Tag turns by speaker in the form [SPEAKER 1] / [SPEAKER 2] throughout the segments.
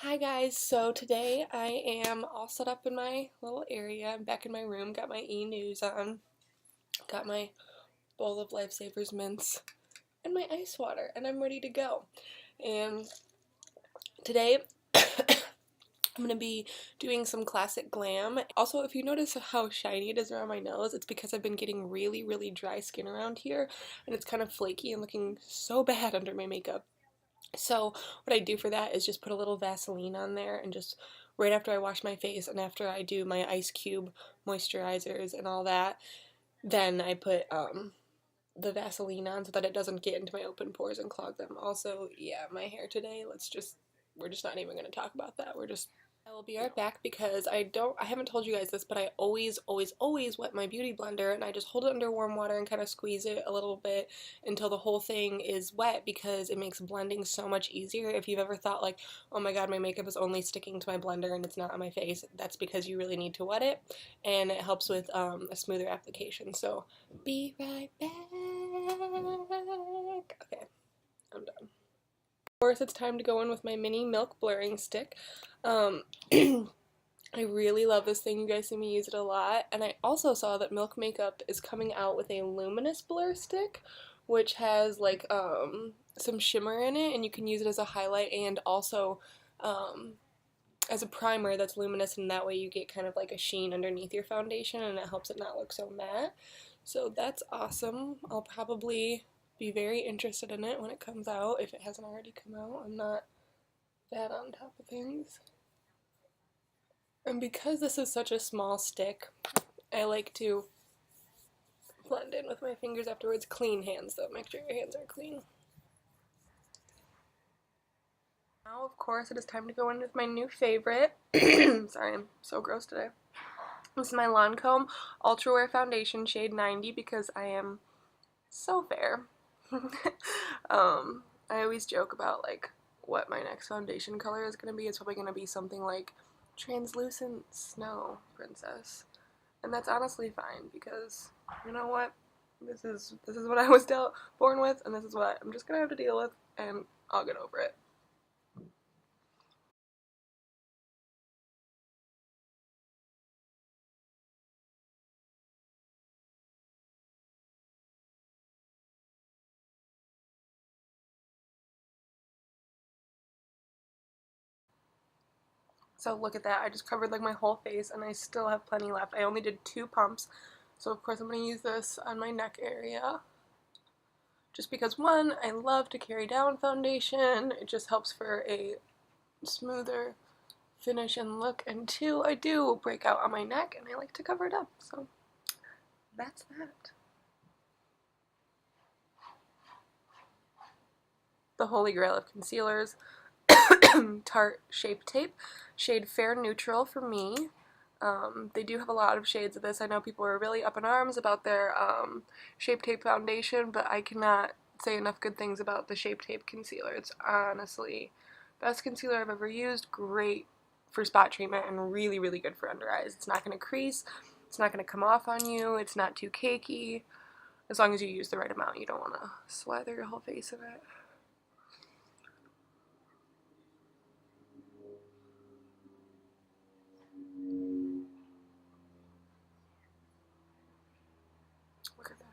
[SPEAKER 1] Hi guys, so today I am all set up in my little area. I'm back in my room, got my e-news on, got my bowl of Lifesavers mints, and my ice water, and I'm ready to go. And today I'm going to be doing some classic glam. Also, if you notice how shiny it is around my nose, it's because I've been getting really dry skin around here, and it's kind of flaky and looking so bad under my makeup. So what I do for that is just put a little Vaseline on there and just right after I wash my face and after I do my ice cube moisturizers and all that, then I put the Vaseline on so that it doesn't get into my open pores and clog them. Also, yeah, my hair today, we're just not even going to talk about that. I will be right back because I haven't told you guys this, but I always wet my beauty blender and I just hold it under warm water and kind of squeeze it a little bit until the whole thing is wet because it makes blending so much easier. If you've ever thought like, oh my god, my makeup is only sticking to my blender and it's not on my face, that's because you really need to wet it, and it helps with a smoother application. So, be right back. Okay, I'm done. Of course, it's time to go in with my mini milk blurring stick. Um, I really love this thing. You guys see me use it a lot. And I also saw that Milk Makeup is coming out with a luminous blur stick, which has like some shimmer in it, and you can use it as a highlight and also um, as a primer that's luminous, and that way you get kind of like a sheen underneath your foundation and it helps it not look so matte. So that's awesome. I'll probably be very interested in it when it comes out, if it hasn't already come out. I'm not that on top of things. And because this is such a small stick, I like to blend in with my fingers afterwards. Clean hands though, make sure your hands are clean. Now, of course, it is time to go in with my new favorite. Sorry, I'm so gross today. This is my Lancome Ultra Wear Foundation shade 90 because I am so fair. I always joke about like what my next foundation color is going to be. It's probably going to be something like translucent snow princess. And that's honestly fine because you know what? This is what I was born with, and this is what I'm just gonna have to deal with, and I'll get over it. So look at that, I just covered like my whole face and I still have plenty left. I only did 2 pumps, so of course I'm gonna use this on my neck area. Just because one, I love to carry down foundation, it just helps for a smoother finish and look, and two, I do break out on my neck and I like to cover it up, so that's that. The holy grail of concealers. Tarte Shape Tape, shade Fair Neutral for me. They do have a lot of shades of this. I know people are really up in arms about their Shape Tape foundation, but I cannot say enough good things about the Shape Tape concealer. It's honestly best concealer I've ever used. Great for spot treatment and really good for under eyes. It's not going to crease. It's not going to come off on you. It's not too cakey. As long as you use the right amount, you don't want to slather your whole face in it. Look at that.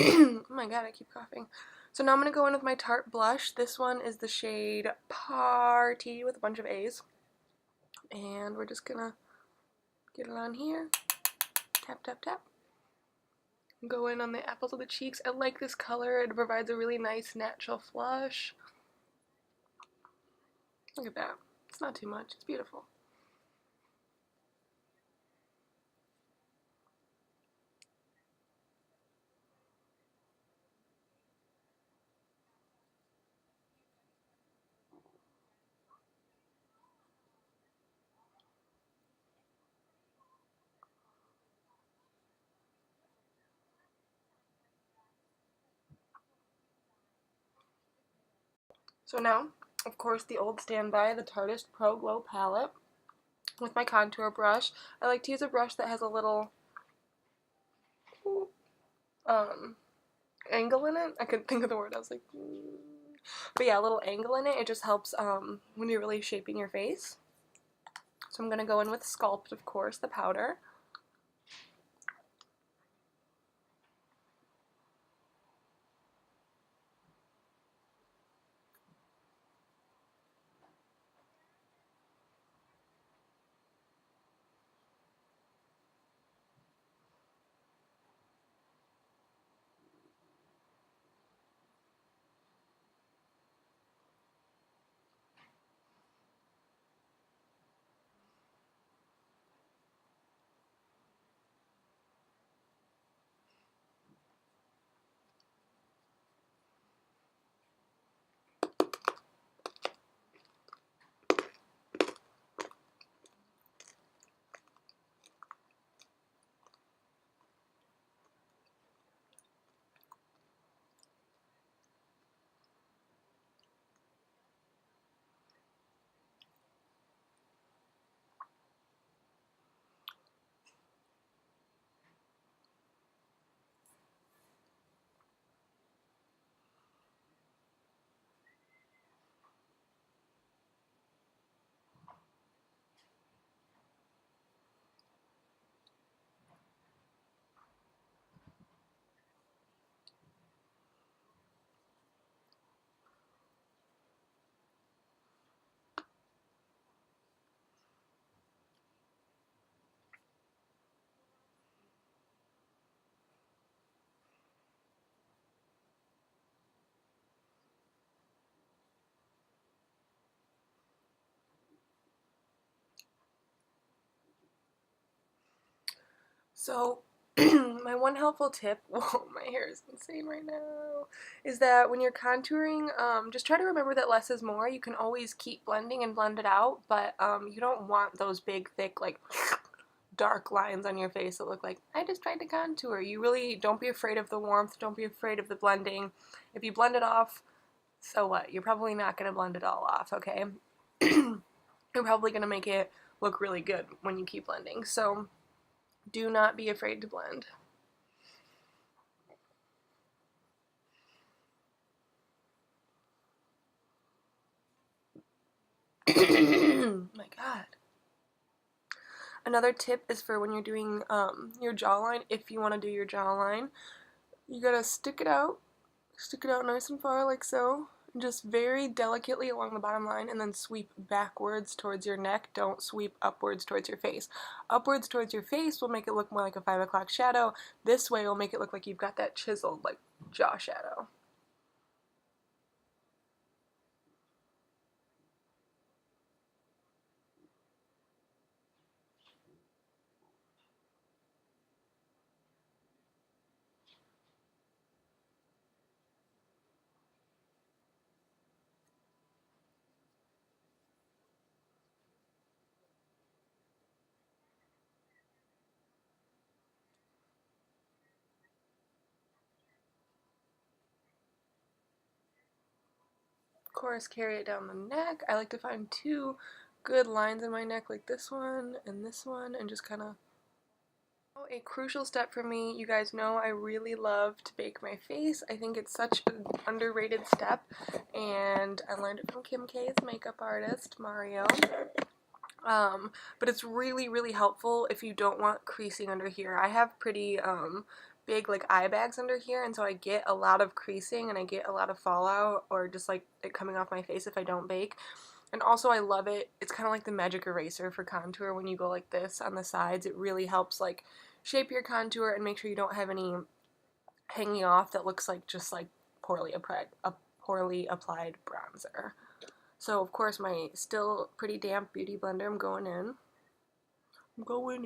[SPEAKER 1] Oh my god, I keep coughing. So now I'm going to go in with my Tarte blush. This one is the shade Party with a bunch of A's. And we're just going to get it on here. Tap, tap, tap. Go in on the apples of the cheeks. I like this color. It provides a really nice natural flush. Look at that. It's not too much. It's beautiful. So now, of course, the old standby, the Tarteist Pro Glow palette with my contour brush. I like to use a brush that has a little angle in it. I couldn't think of the word. I was like, but yeah, a little angle in it. It just helps when you're really shaping your face. So I'm going to go in with Sculpt, of course, the powder. So my one helpful tip, whoa, my hair is insane right now, is that when you're contouring, just try to remember that less is more. You can always keep blending and blend it out, but you don't want those big, thick, like, dark lines on your face that look like, I just tried to contour. You really don't be afraid of the warmth, don't be afraid of the blending. If you blend it off, so what? You're probably not going to blend it all off, okay? You're probably going to make it look really good when you keep blending, so do not be afraid to blend. My god. Another tip is for when you're doing your jawline, if you want to do your jawline, you gotta stick it out nice and far like so, and just very delicately along the bottom line, and then sweep backwards towards your neck. Don't sweep upwards towards your face. Upwards towards your face will make it look more like a 5 o'clock shadow. This way will make it look like you've got that chiseled, like, jaw shadow. Of course, carry it down the neck. I like to find two good lines in my neck, like this one, and just kind of... Oh, a crucial step for me, you guys know I really love to bake my face. I think it's such an underrated step, and I learned it from Kim K's makeup artist, Mario. But it's really, really helpful if you don't want creasing under here. I have pretty big like eye bags under here, and so I get a lot of creasing and I get a lot of fallout or just like it coming off my face if I don't bake. And also I love it. It's kind of like the magic eraser for contour when you go like this on the sides. It really helps like shape your contour and make sure you don't have any hanging off that looks like just like poorly applied bronzer. So of course my still pretty damp beauty blender, I'm going in. I'm going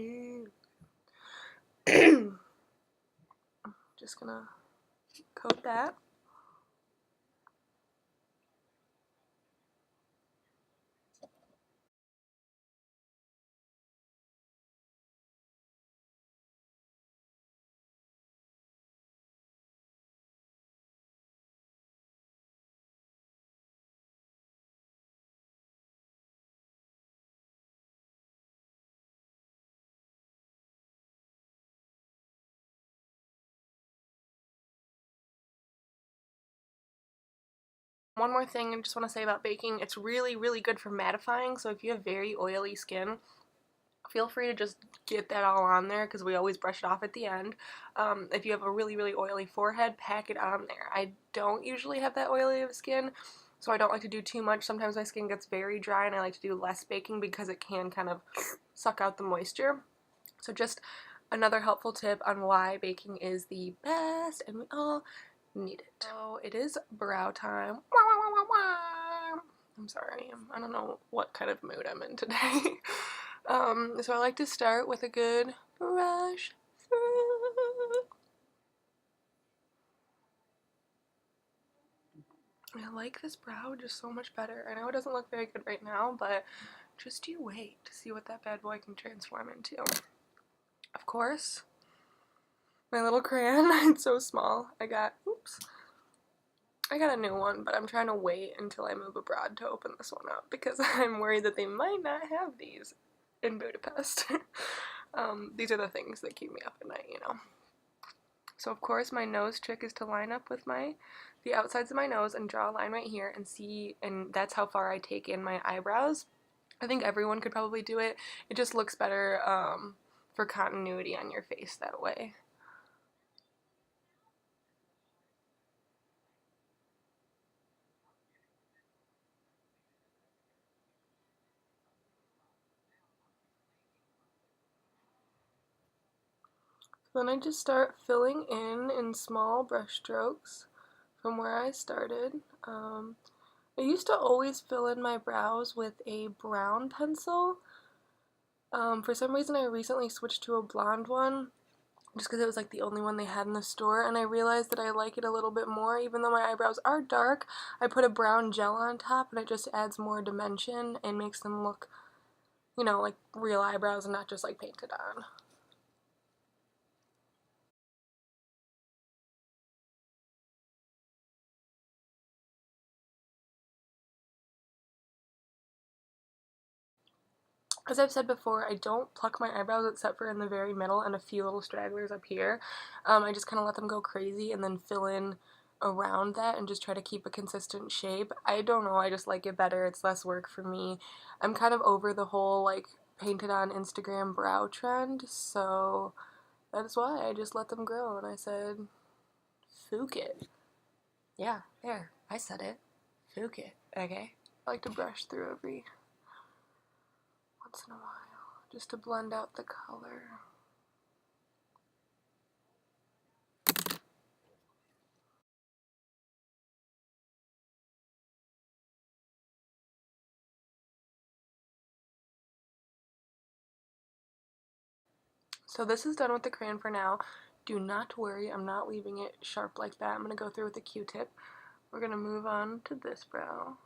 [SPEAKER 1] in. Just gonna coat that. One more thing I just want to say about baking, it's really, really good for mattifying, so if you have very oily skin, feel free to just get that all on there because we always brush it off at the end. If you have a really, really oily forehead, pack it on there. I don't usually have that oily of skin, so I don't like to do too much. Sometimes my skin gets very dry and I like to do less baking because it can kind of suck out the moisture. So just another helpful tip on why baking is the best, and we all need it. So it is brow time. I'm sorry, I don't know what kind of mood I'm in today. So I like to start with a good brush through. I like this brow just so much better. I know it doesn't look very good right now, but just you wait to see what that bad boy can transform into. Of course, my little crayon, it's so small. Oops. I got a new one, but I'm trying to wait until I move abroad to open this one up because I'm worried that they might not have these in Budapest. These are the things that keep me up at night, you know. So of course my nose trick is to line up with the outsides of my nose and draw a line right here and see, and that's how far I take in my eyebrows. I think everyone could probably do it. It just looks better for continuity on your face that way. Then I just start filling in small brush strokes from where I started. I used to always fill in my brows with a brown pencil. For some reason I recently switched to a blonde one just because it was like the only one they had in the store, and I realized that I like it a little bit more. Even though my eyebrows are dark, I put a brown gel on top and it just adds more dimension and makes them look, you know, like real eyebrows and not just like painted on. As I've said before, I don't pluck my eyebrows except for in the very middle and a few little stragglers up here. I just kind of let them go crazy and then fill in around that and just try to keep a consistent shape. I don't know, I just like it better. It's less work for me. I'm kind of over the whole like painted on Instagram brow trend, so that is why I just let them grow and I said, "Fook it." Yeah, there, I said it. Fook it, okay? I like to brush through every once in a while, just to blend out the color. So this is done with the crayon for now. Do not worry, I'm not leaving it sharp like that. I'm going to go through with a Q-tip. We're going to move on to this brow.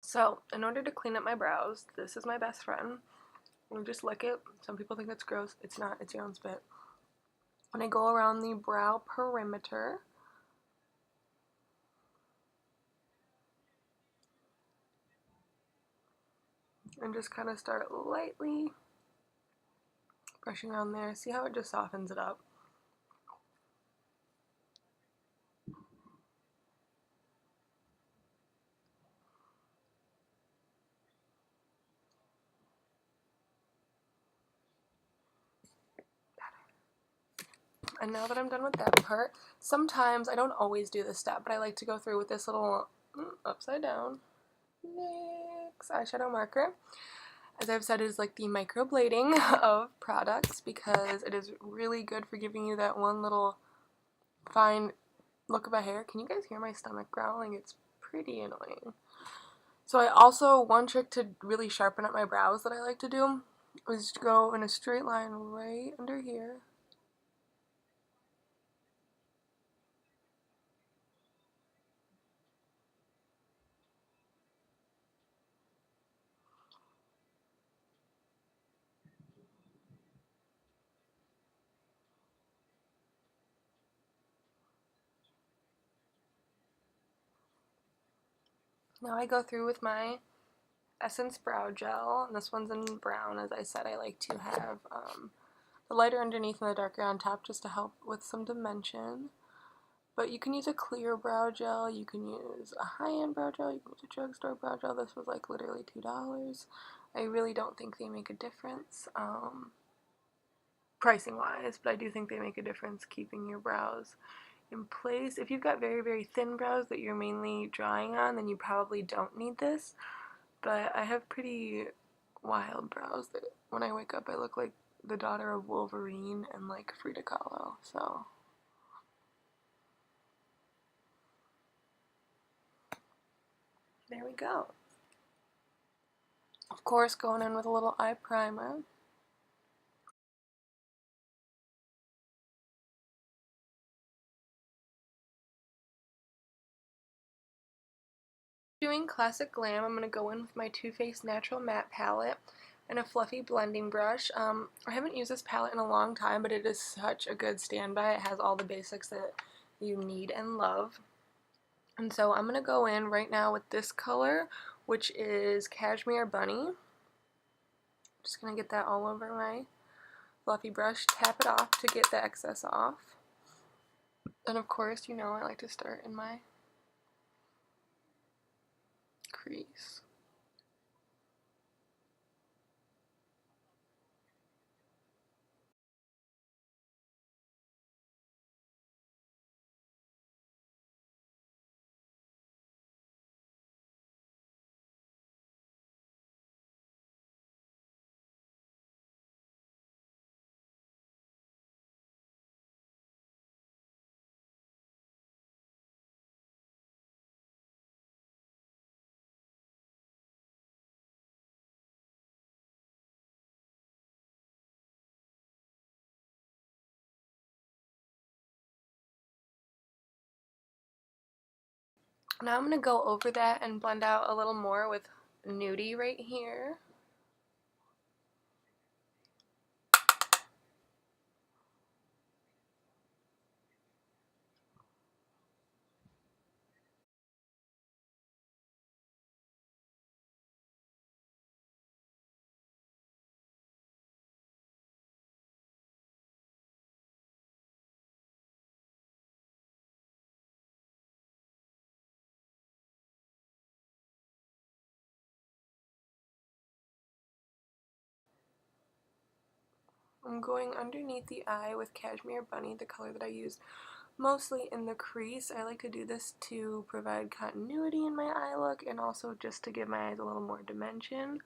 [SPEAKER 1] So, in order to clean up my brows, this is my best friend. You just lick it. Some people think that's gross. It's not. It's your own spit. When I go around the brow perimeter, and just kind of start lightly brushing around there. See how it just softens it up? And now that I'm done with that part, sometimes, I don't always do this step, but I like to go through with this little upside down NYX eyeshadow marker. As I've said, it is like the microblading of products because it is really good for giving you that one little fine look of a hair. Can you guys hear my stomach growling? It's pretty annoying. So I also, one trick to really sharpen up my brows that I like to do is to go in a straight line right under here. Now I go through with my Essence Brow Gel, and this one's in brown. As I said, I like to have the lighter underneath and the darker on top just to help with some dimension. But you can use a clear brow gel, you can use a high-end brow gel, you can use a drugstore brow gel. This was like literally $2. I really don't think they make a difference pricing-wise, but I do think they make a difference keeping your brows in place. If you've got very, very thin brows that you're mainly drawing on, then you probably don't need this. But I have pretty wild brows that when I wake up I look like the daughter of Wolverine and like Frida Kahlo, so there we go. Of course, going in with a little eye primer. Doing classic glam, I'm going to go in with my Too Faced Natural Matte Palette and a fluffy blending brush. I haven't used this palette in a long time, but it is such a good standby. It has all the basics that you need and love. And so I'm going to go in right now with this color, which is Cashmere Bunny. Just going to get that all over my fluffy brush, tap it off to get the excess off. And of course, you know I like to start in my crease. Now I'm going to go over that and blend out a little more with Nudie right here. I'm going underneath the eye with Cashmere Bunny, the color that I use mostly in the crease. I like to do this to provide continuity in my eye look and also just to give my eyes a little more dimension.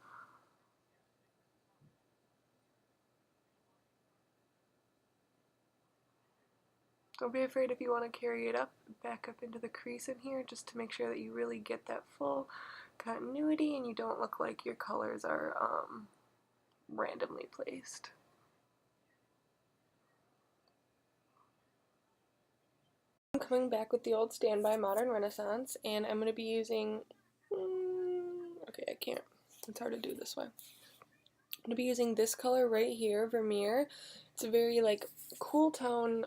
[SPEAKER 1] Don't be afraid if you want to carry it back up into the crease in here, just to make sure that you really get that full continuity and you don't look like your colors are randomly placed. I'm coming back with the old standby Modern Renaissance, and I'm going to be using, okay, I can't, it's hard to do this way. I'm going to be using this color right here, Vermeer. It's a very, like, cool tone,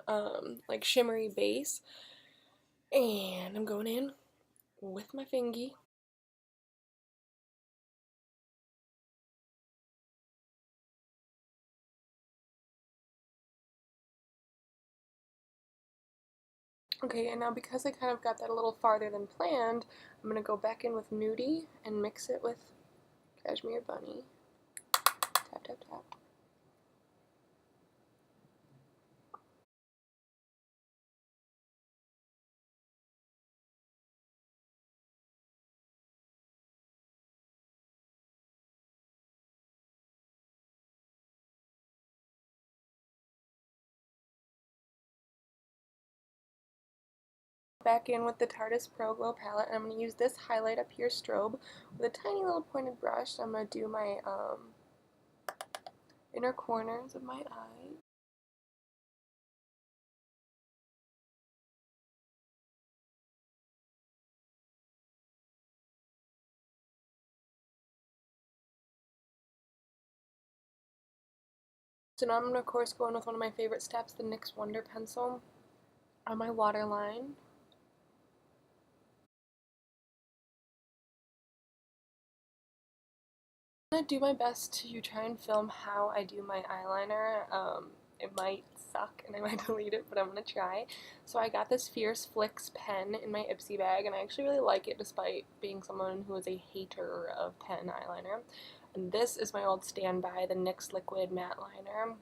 [SPEAKER 1] like, shimmery base. And I'm going in with my fingy. Okay, and now because I kind of got that a little farther than planned, I'm going to go back in with Nudie and mix it with Cashmere Bunny. Tap, tap, tap. back in with the Tarte's Pro Glow palette, and I'm going to use this highlight up here, strobe, with a tiny little pointed brush. I'm going to do my inner corners of my eye. So now I'm going to, of course, go in with one of my favorite steps, the NYX Wonder Pencil, on my waterline. I'm going to do my best to try and film how I do my eyeliner. It might suck and I might delete it, but I'm going to try. So I got this Fierce Flicks pen in my Ipsy bag, and I actually really like it despite being someone who is a hater of pen eyeliner. And this is my old standby, the NYX Liquid Matte Liner.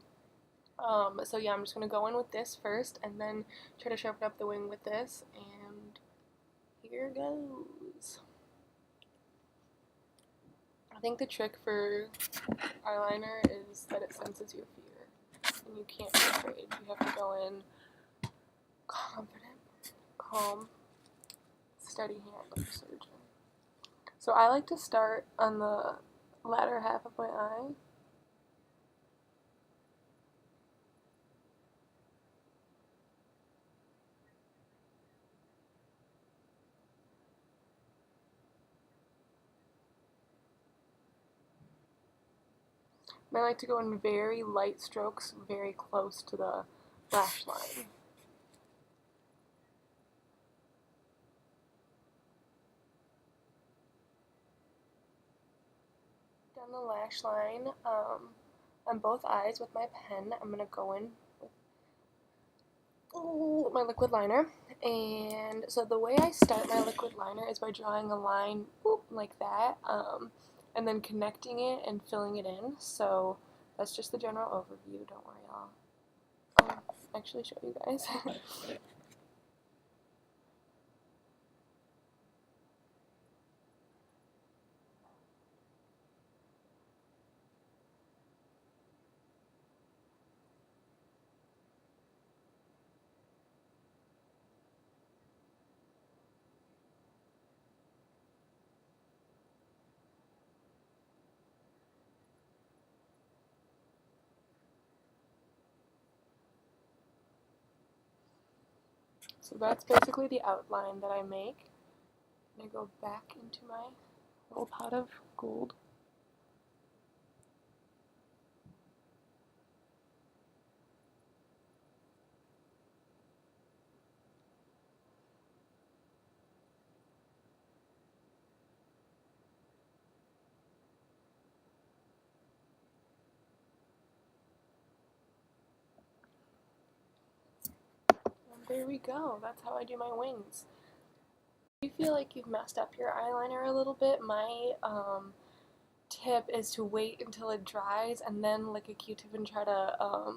[SPEAKER 1] So yeah, I'm just going to go in with this first and then try to sharpen up the wing with this, and here goes. I think the trick for eyeliner is that it senses your fear, and you can't be afraid. You have to go in confident, calm, steady hand like a surgeon. So I like to start on the latter half of my eye. And I like to go in very light strokes, very close to the lash line. Down the lash line, on both eyes with my pen, I'm going to go in with my liquid liner. And so the way I start my liquid liner is by drawing a line like that, and then connecting it and filling it in. So that's just the general overview. Don't worry, I'll actually show you guys. So that's basically the outline that I make. And I go back into my little pot of gold. And there we go. That's how I do my wings. If you feel like you've messed up your eyeliner a little bit, my tip is to wait until it dries and then lick a Q-tip and try to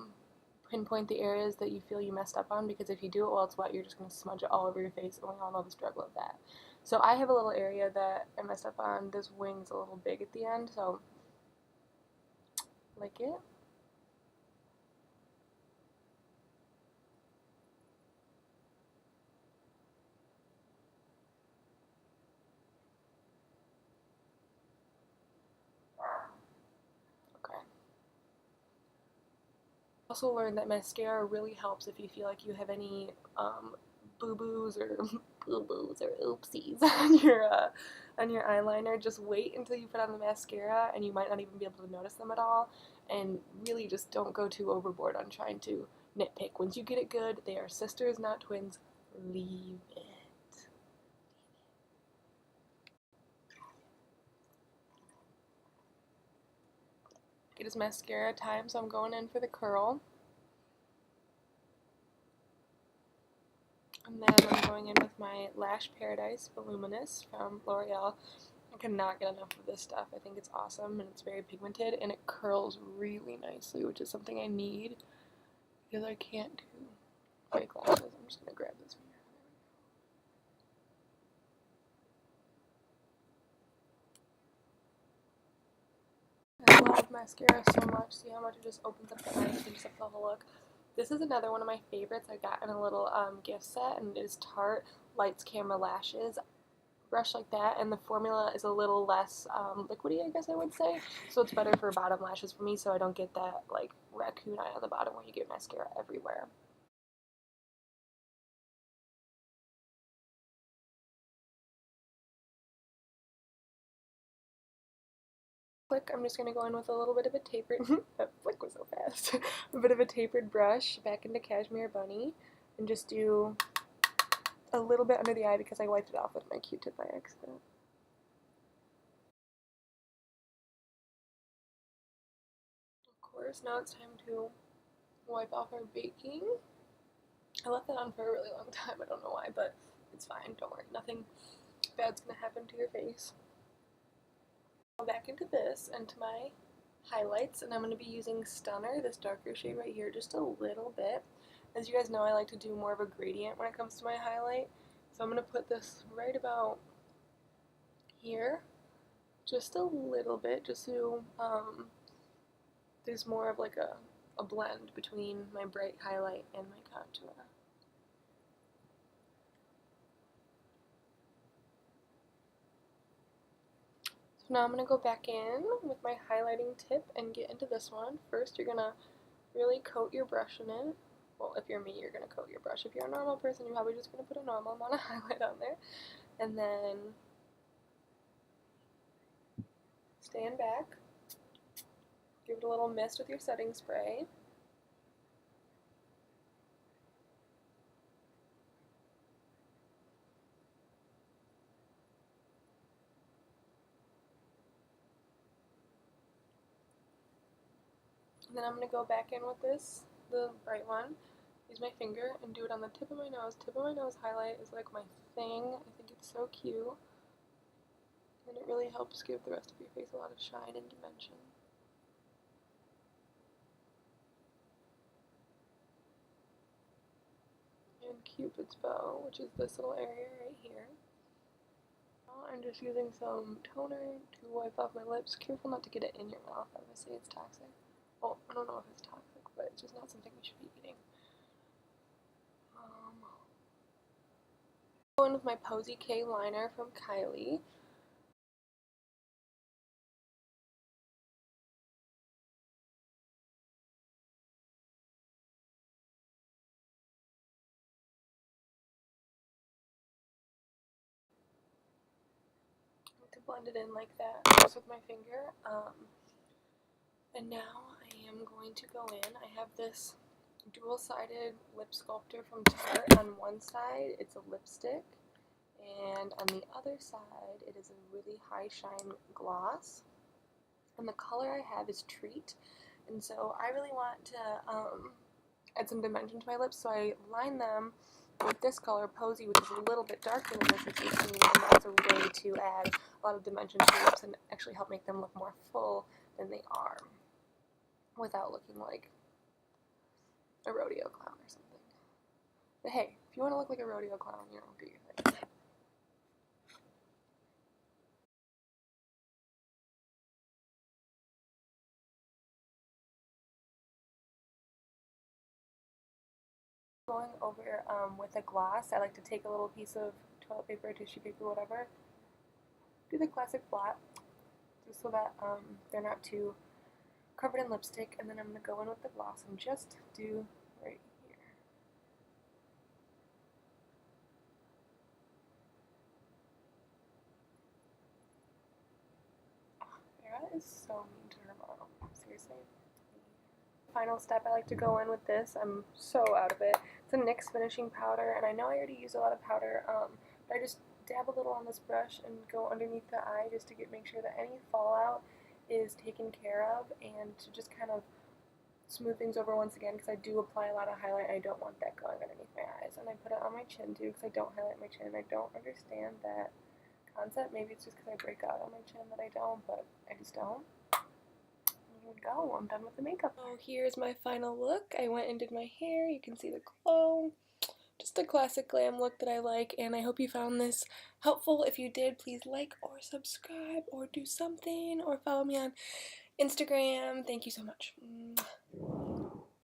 [SPEAKER 1] pinpoint the areas that you feel you messed up on, because if you do it while it's wet, you're just going to smudge it all over your face, and we all know the struggle of that. So I have a little area that I messed up on. This wing's a little big at the end, so lick it. Okay. Also learned that mascara really helps if you feel like you have any boo-boos or boo-boos or oopsies on your eyeliner. Just wait until you put on the mascara, and you might not even be able to notice them at all. And really just don't go too overboard on trying to nitpick. Once you get it good, they are sisters, not twins. Leave it. It is mascara time, so I'm going in for the curl. And then I'm going in with my Lash Paradise Voluminous from L'Oreal. I cannot get enough of this stuff. I think it's awesome, and it's very pigmented, and it curls really nicely, which is something I need because I can't do fake lashes. I'm just going to grab this mirror. I love mascara so much. See how much it just opens up the eyes, changes up the whole look. This is another one of my favorites I got in a little gift set, and it is Tarte Lights Camera Lashes. Brush like that, and the formula is a little less liquidy, I guess I would say, so it's better for bottom lashes for me, so I don't get that like raccoon eye on the bottom where you get mascara everywhere. Flick, I'm just going to go in with a little bit of a tapered, that flick was so fast, a bit of a tapered brush back into Cashmere Bunny, and just do a little bit under the eye because I wiped it off with my Q-tip by accident. Of course, now it's time to wipe off our baking. I left that on for a really long time, I don't know why, but it's fine, don't worry, nothing bad's gonna happen to your face. Go back into this, into my highlights, and I'm going to be using Stunner, this darker shade right here, just a little bit. As you guys know, I like to do more of a gradient when it comes to my highlight, so I'm going to put this right about here, just a little bit, just so there's more of like a blend between my bright highlight and my contour. So now I'm going to go back in with my highlighting tip and get into this one. First, you're going to really coat your brush in it. Well, if you're me, you're going to coat your brush. If you're a normal person, you're probably just going to put a normal amount of highlight on there. And then stand back, give it a little mist with your setting spray. And then I'm going to go back in with this, the bright one, use my finger and do it on the tip of my nose. Tip of my nose highlight is like my thing. I think it's so cute. And it really helps give the rest of your face a lot of shine and dimension. And Cupid's bow, which is this little area right here. I'm just using some toner to wipe off my lips. Careful not to get it in your mouth, obviously it's toxic. Well, I don't know if it's toxic, but it's just not something you should be eating. Go in with my Posy K liner from Kylie. To blend it in like that, just with my finger. And now I am going to go in. I have this dual-sided lip sculptor from Tarte. On one side, it's a lipstick, and on the other side, it is a really high shine gloss. And the color I have is Treat, and so I really want to add some dimension to my lips, so I line them with this color, Posy, which is a little bit darker than this, as you see, and that's a way to add a lot of dimension to your lips and actually help make them look more full than they are, without looking like a rodeo clown or something. But hey, if you want to look like a rodeo clown, you know, do your thing. Going over with a gloss, I like to take a little piece of toilet paper, tissue paper, whatever, do the classic blot, just so that they're not too covered in lipstick, and then I'm going to go in with the gloss and just do right here. Vera is so mean to her mom, seriously. Final step, I like to go in with this. I'm so out of it. It's a NYX finishing powder, and I know I already use a lot of powder, but I just dab a little on this brush and go underneath the eye just to make sure that any fallout is taken care of, and to just kind of smooth things over once again, because I do apply a lot of highlight and I don't want that going underneath my eyes. And I put it on my chin too, because I don't highlight my chin. I don't understand that concept. Maybe it's just because I break out on my chin that I don't, but I just don't. Here we go, I'm done with the makeup. So here's my final look. I went and did my hair. You can see the glow. Just a classic glam look that I like, and I hope you found this helpful. If you did, please like or subscribe or do something, or follow me on Instagram. Thank you so much.